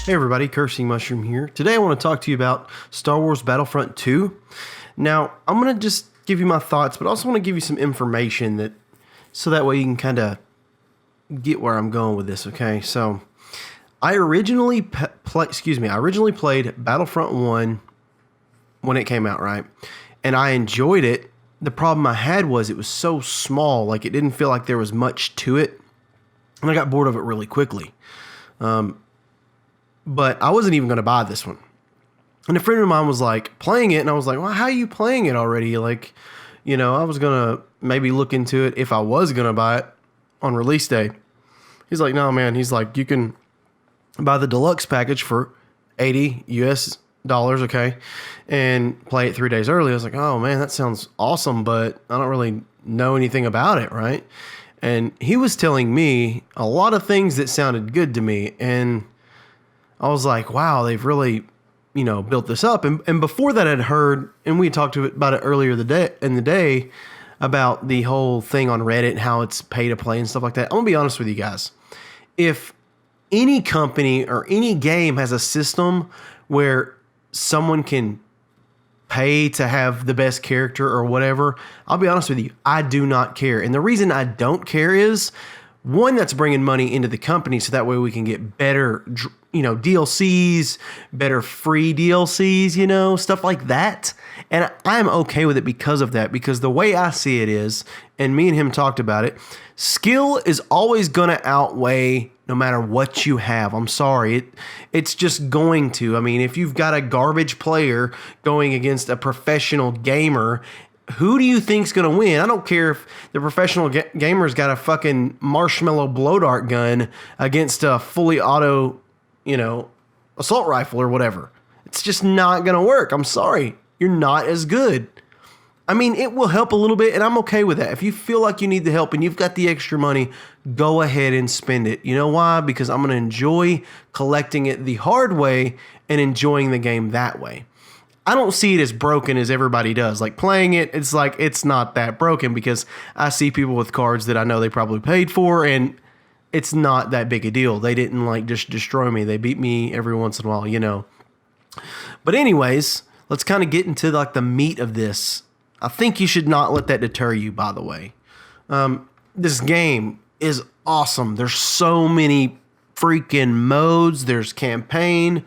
Hey everybody, Cursing Mushroom here. Today I want to talk to you about Star Wars Battlefront 2. Now, I'm going to just give you my thoughts, but I also want to give you some information so that way you can kind of get where I'm going with this, okay? So, I originally played Battlefront 1 when it came out, right? And I enjoyed it. The problem I had was it was so small, like it didn't feel like there was much to it. And I got bored of it really quickly. But I wasn't even going to buy this one. And a friend of mine was like playing it, and I was like, well, how are you playing it already? Like, I was going to maybe look into it if I was going to buy it on release day. He's like, no, man. He's like, you can buy the deluxe package for $80 US, okay, and play it 3 days early. I was like, oh, man, that sounds awesome, but I don't really know anything about it, right? And he was telling me a lot of things that sounded good to me, and I was like, wow, they've really, built this up. And before that, I'd heard, and we talked about it earlier in the day about the whole thing on Reddit and how it's pay to play and stuff like that. I'm going to be honest with you guys. If any company or any game has a system where someone can pay to have the best character or whatever, I'll be honest with you, I do not care. And the reason I don't care is, one, that's bringing money into the company so that way we can get better, DLCs, better free DLCs, stuff like that. And I'm okay with it because of that, because the way I see it is, and me and him talked about it, skill is always going to outweigh no matter what you have. I'm sorry. It's just going to. I mean, if you've got a garbage player going against a professional gamer, who do you think's going to win? I don't care if the professional gamer's got a fucking marshmallow blow dart gun against a fully auto, assault rifle or whatever. It's just not going to work. I'm sorry. You're not as good. I mean, it will help a little bit, and I'm okay with that. If you feel like you need the help and you've got the extra money, go ahead and spend it. You know why? Because I'm going to enjoy collecting it the hard way and enjoying the game that way. I don't see it as broken as everybody does. Like playing it, it's like it's not that broken because I see people with cards that I know they probably paid for, and it's not that big a deal. They didn't just destroy me. They beat me every once in a while, But anyways, let's kind of get into the meat of this. I think you should not let that deter you, by the way. This game is awesome. There's so many freaking modes. There's campaign.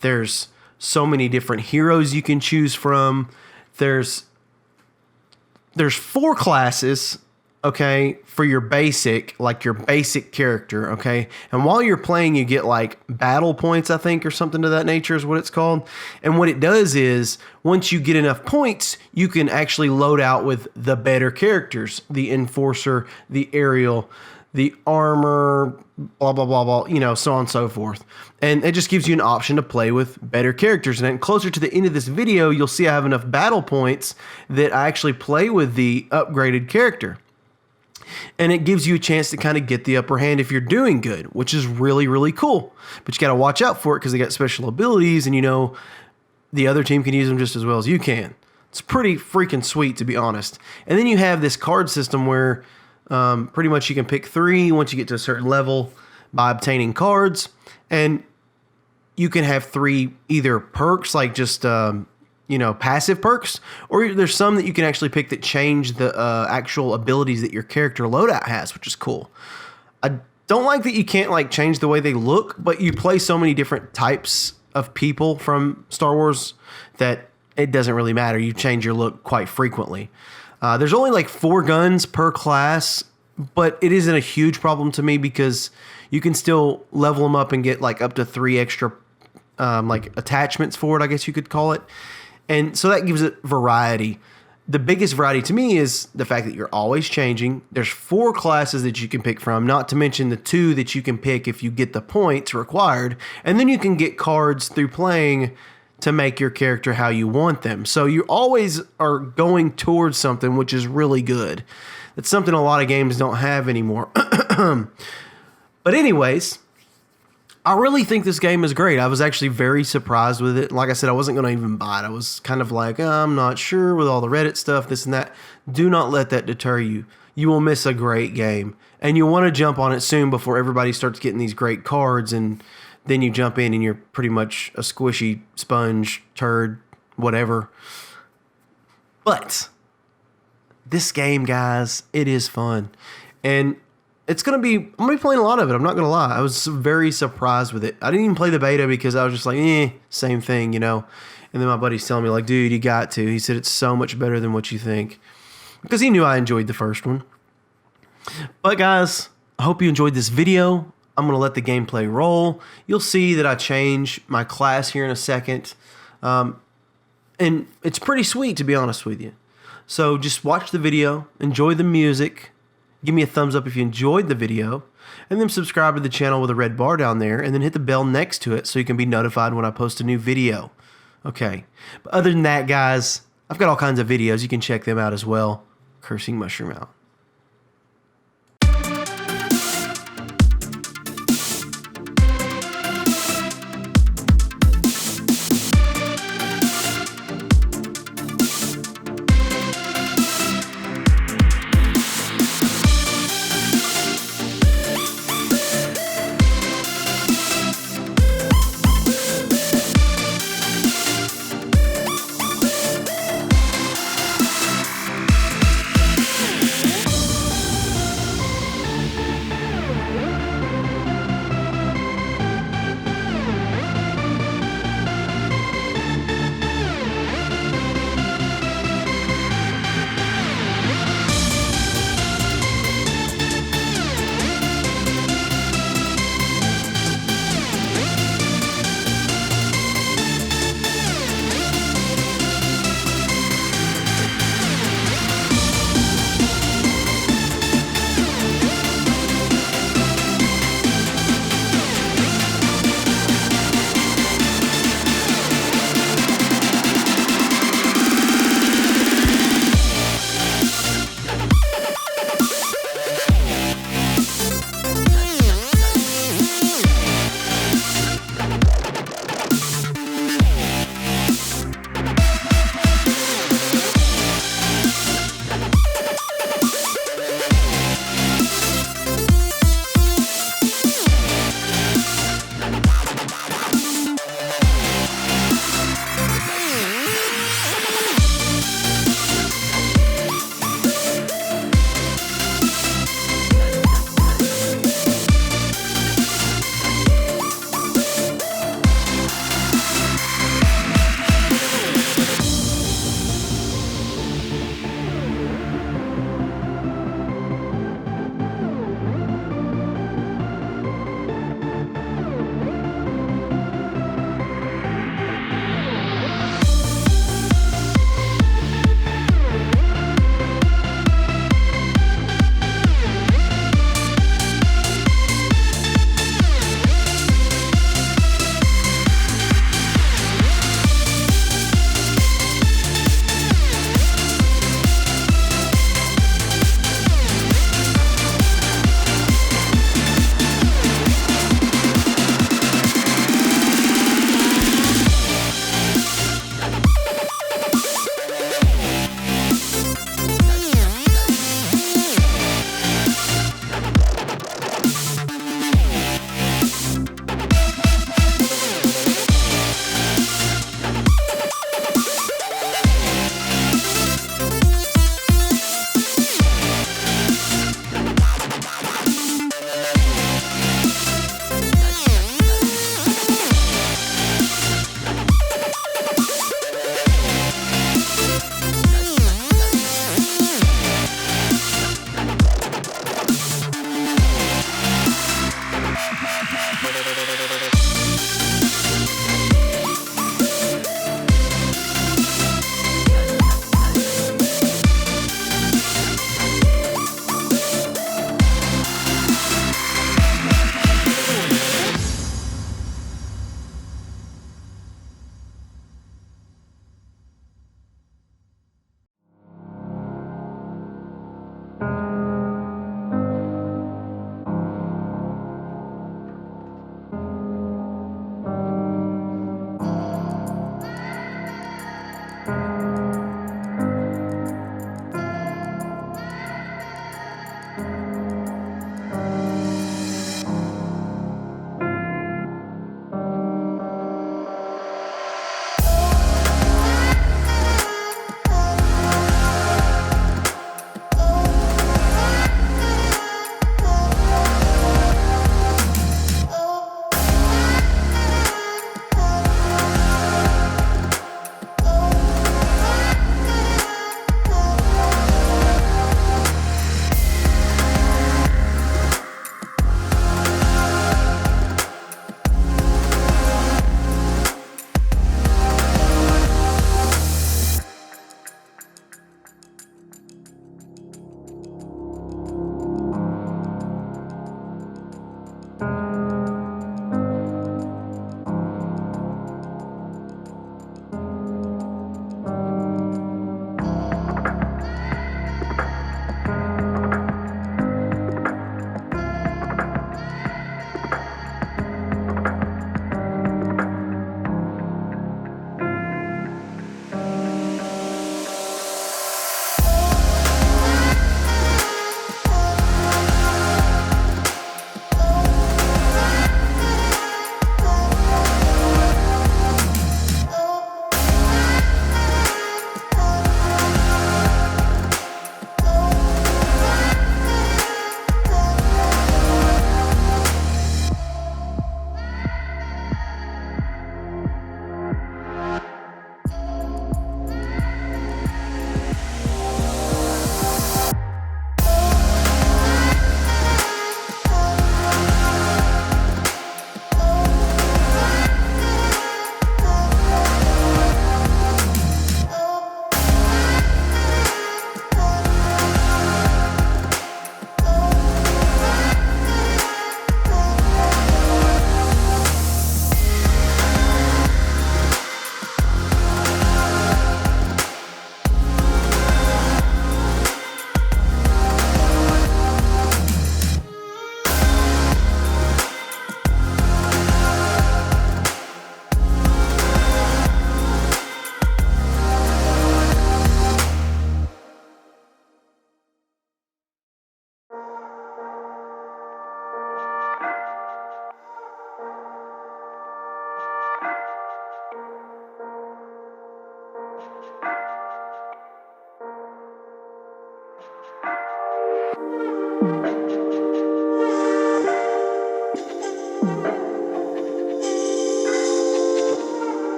There's so many different heroes you can choose from. There's 4 classes, okay, for your basic character, okay? And while you're playing, you get battle points, I think, or something to that nature is what it's called. And what it does is, once you get enough points, you can actually load out with the better characters, the Enforcer, the Aerial, the Armor, blah, blah, blah, blah, so on and so forth. And it just gives you an option to play with better characters. And then closer to the end of this video, you'll see I have enough battle points that I actually play with the upgraded character. And it gives you a chance to kind of get the upper hand if you're doing good, which is really, really cool. But you got to watch out for it because they got special abilities, and the other team can use them just as well as you can. It's pretty freaking sweet, to be honest. And then you have this card system where pretty much you can pick 3 once you get to a certain level by obtaining cards. And you can have 3 either perks, like just, passive perks, or there's some that you can actually pick that change the actual abilities that your character loadout has, which is cool. I don't like that you can't change the way they look, but you play so many different types of people from Star Wars that it doesn't really matter. You change your look quite frequently. There's only 4 guns per class, but it isn't a huge problem to me because you can still level them up and get up to 3 extra attachments for it, I guess you could call it. And so that gives it variety. The biggest variety to me is the fact that you're always changing. There's 4 classes that you can pick from, not to mention the 2 that you can pick if you get the points required. And then you can get cards through playing to make your character how you want them. So you always are going towards something, which is really good. It's something a lot of games don't have anymore. But anyways, I really think this game is great. I was actually very surprised with it. Like I said, I wasn't going to even buy it. I was kind of I'm not sure with all the Reddit stuff, this and that. Do not let that deter you. You will miss a great game. And you want to jump on it soon before everybody starts getting these great cards and then you jump in and you're pretty much a squishy sponge, turd, whatever. But this game, guys, it is fun. And I'm going to be playing a lot of it. I'm not going to lie. I was very surprised with it. I didn't even play the beta because I was just like, same thing, you know. And then my buddy's telling me like, dude, you got to. He said, it's so much better than what you think. Because he knew I enjoyed the first one. But guys, I hope you enjoyed this video. I'm going to let the gameplay roll. You'll see that I change my class here in a second. And it's pretty sweet, to be honest with you. So just watch the video, enjoy the music, give me a thumbs up if you enjoyed the video, and then subscribe to the channel with a red bar down there, and then hit the bell next to it so you can be notified when I post a new video. Okay. But other than that, guys, I've got all kinds of videos. You can check them out as well. Cursing Mushroom out.